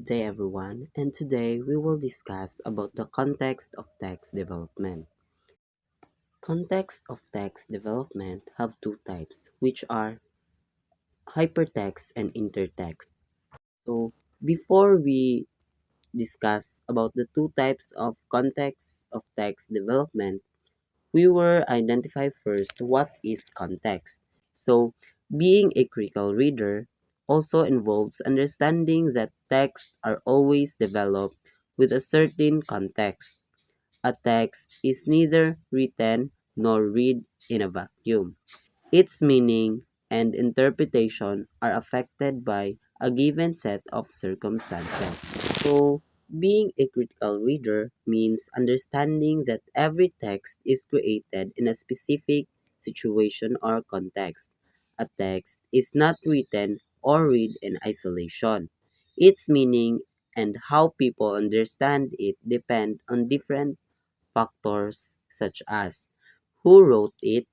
Good day everyone, and today we will discuss about the context of text development. Context of text development have two types, which are hypertext and intertext. So, before we discuss about the two types of context of text development, we will identify first what is context. So, being a critical reader also involves understanding that texts are always developed with a certain context. A text is neither written nor read in a vacuum. Its meaning and interpretation are affected by a given set of circumstances. So, being a critical reader means understanding that every text is created in a specific situation or context. A text is not written or read in isolation. Its meaning and how people understand it depend on different factors such as who wrote it,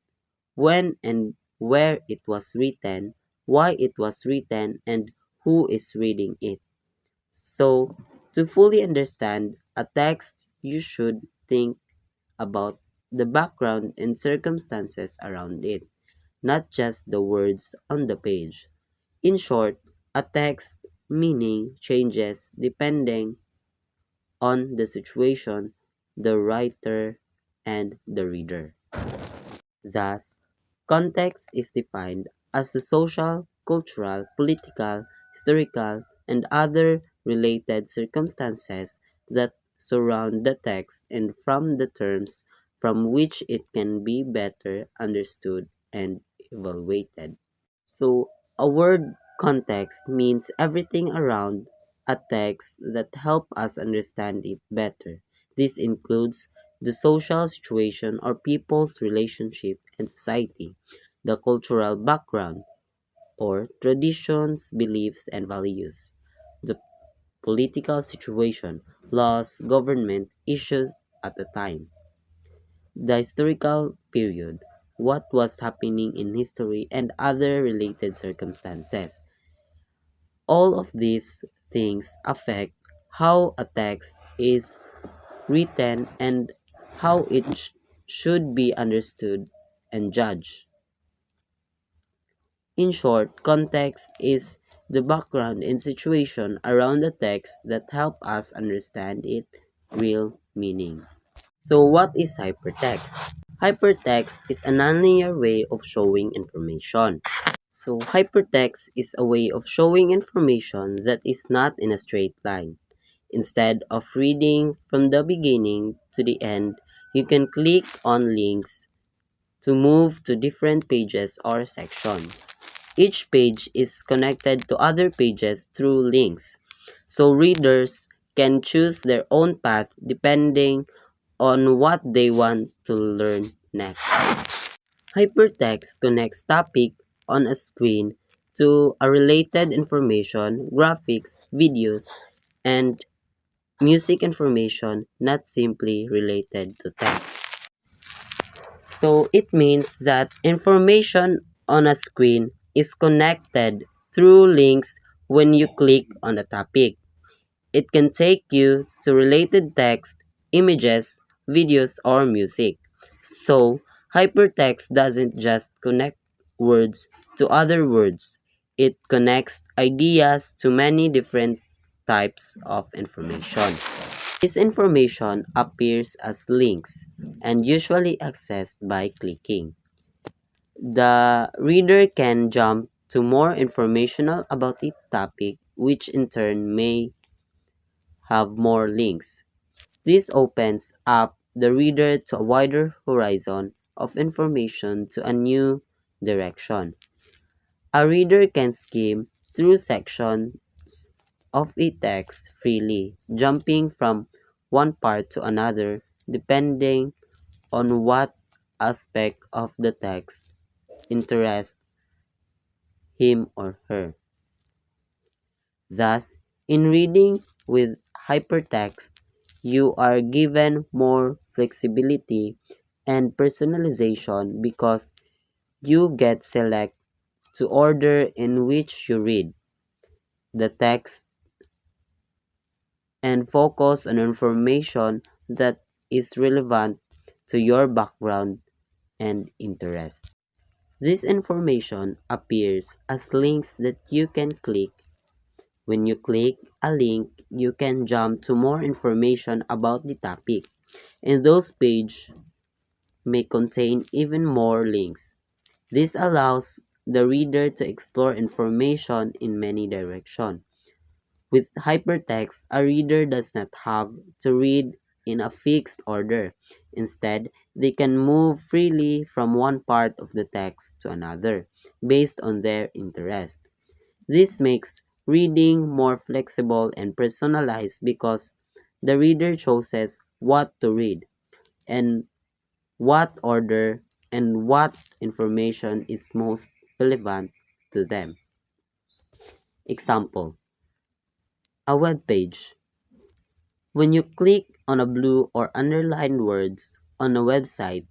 when and where it was written, why it was written, and who is reading it. So, to fully understand a text, you should think about the background and circumstances around it, not just the words on the page. In short, a text meaning changes depending on the situation, the writer, and the reader. Thus, context is defined as the social, cultural, political, historical, and other related circumstances that surround the text and from the terms from which it can be better understood and evaluated. So, a word context means everything around a text that help us understand it better. This includes the social situation or people's relationship and society, the cultural background or traditions, beliefs, and values, the political situation, laws, government issues at the time, the historical period, what was happening in history, and other related circumstances. All of these things affect how a text is written and how it should be understood and judged. In short, context is the background and situation around the text that help us understand its real meaning. So what is hypertext? Hypertext is a nonlinear way of showing information. So hypertext is a way of showing information that is not in a straight line. Instead of reading from the beginning to the end, you can click on links to move to different pages or sections. Each page is connected to other pages through links, so readers can choose their own path depending on what they want to learn next. Hypertext connects topic on a screen to a related information, graphics, videos, and music information not simply related to text. So it means that information on a screen is connected through links when you click on a topic. It can take you to related text, images, videos, or music. So, hypertext doesn't just connect words to other words, it connects ideas to many different types of information. This information appears as links and usually accessed by clicking. The reader can jump to more informational about a topic, which in turn may have more links. This opens up the reader to a wider horizon of information to a new direction. A reader can skim through sections of a text freely, jumping from one part to another depending on what aspect of the text interests him or her. Thus, in reading with hypertext, you are given more flexibility and personalization because you get select to order in which you read the text and focus on information that is relevant to your background and interest. This information appears as links that you can click. When you click a link, you can jump to more information about the topic, and those pages may contain even more links. This allows the reader to explore information in many directions. With hypertext, a reader does not have to read in a fixed order. Instead, they can move freely from one part of the text to another based on their interest. This makes reading more flexible and personalized because the reader chooses what to read and what order and what information is most relevant to them. Example: a web page. When you click on a blue or underlined words on a website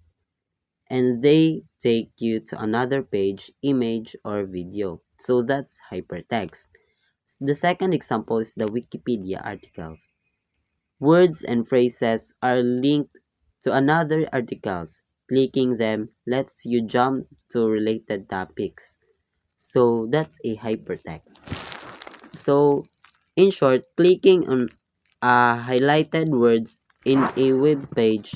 and they take you to another page, image, or video. So that's hypertext. The second example is the Wikipedia articles. Words and phrases are linked to another articles. Clicking them lets you jump to related topics. So that's a hypertext. So in short, clicking on highlighted words in a web page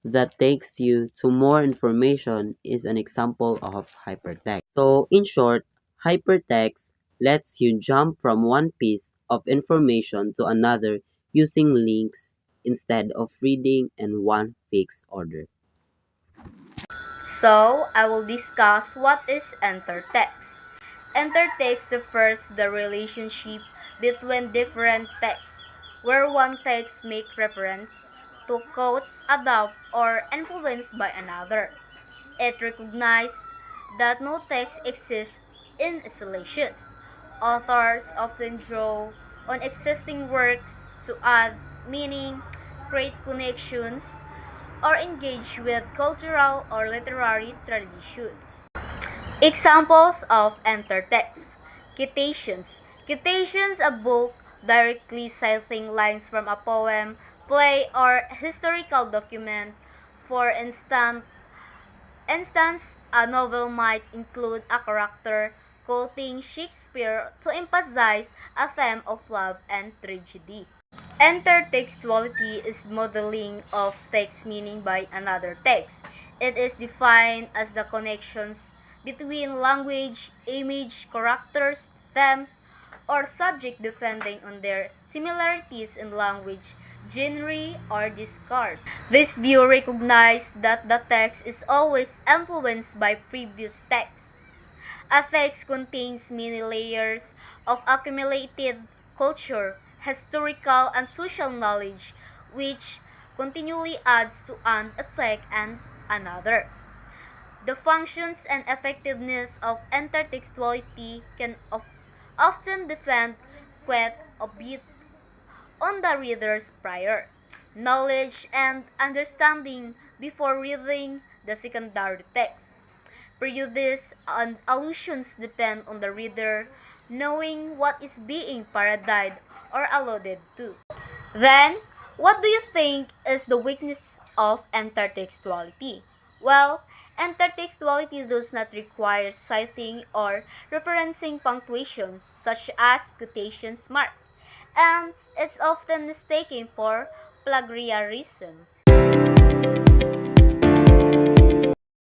that takes you to more information is an example of hypertext. So in short, hypertext lets you jump from one piece of information to another using links instead of reading in one fixed order. So, I will discuss what is intertext. Intertext refers to the relationship between different texts, where one text makes reference to quotes, adopt, or influenced by another. It recognizes that no text exists in isolation. Authors often draw on existing works to add meaning, create connections, or engage with cultural or literary traditions. Examples of intertext. Citations. Citations, a book directly citing lines from a poem, play, or historical document. For instance, a novel might include a character quoting Shakespeare to emphasize a theme of love and tragedy. Intertextuality is modeling of text meaning by another text. It is defined as the connections between language, image, characters, themes, or subject depending on their similarities in language, genre, or discourse. This view recognizes that the text is always influenced by previous texts. A text contains many layers of accumulated culture, historical, and social knowledge, which continually adds to an effect and another. The functions and effectiveness of intertextuality can often depend quite a bit on the reader's prior knowledge and understanding before reading the secondary text. Prejudice and allusions depend on the reader knowing what is being parodied or alluded to. Then, what do you think is the weakness of intertextuality? Well, intertextuality does not require citing or referencing punctuations such as quotation marks, and it's often mistaken for plagiarism.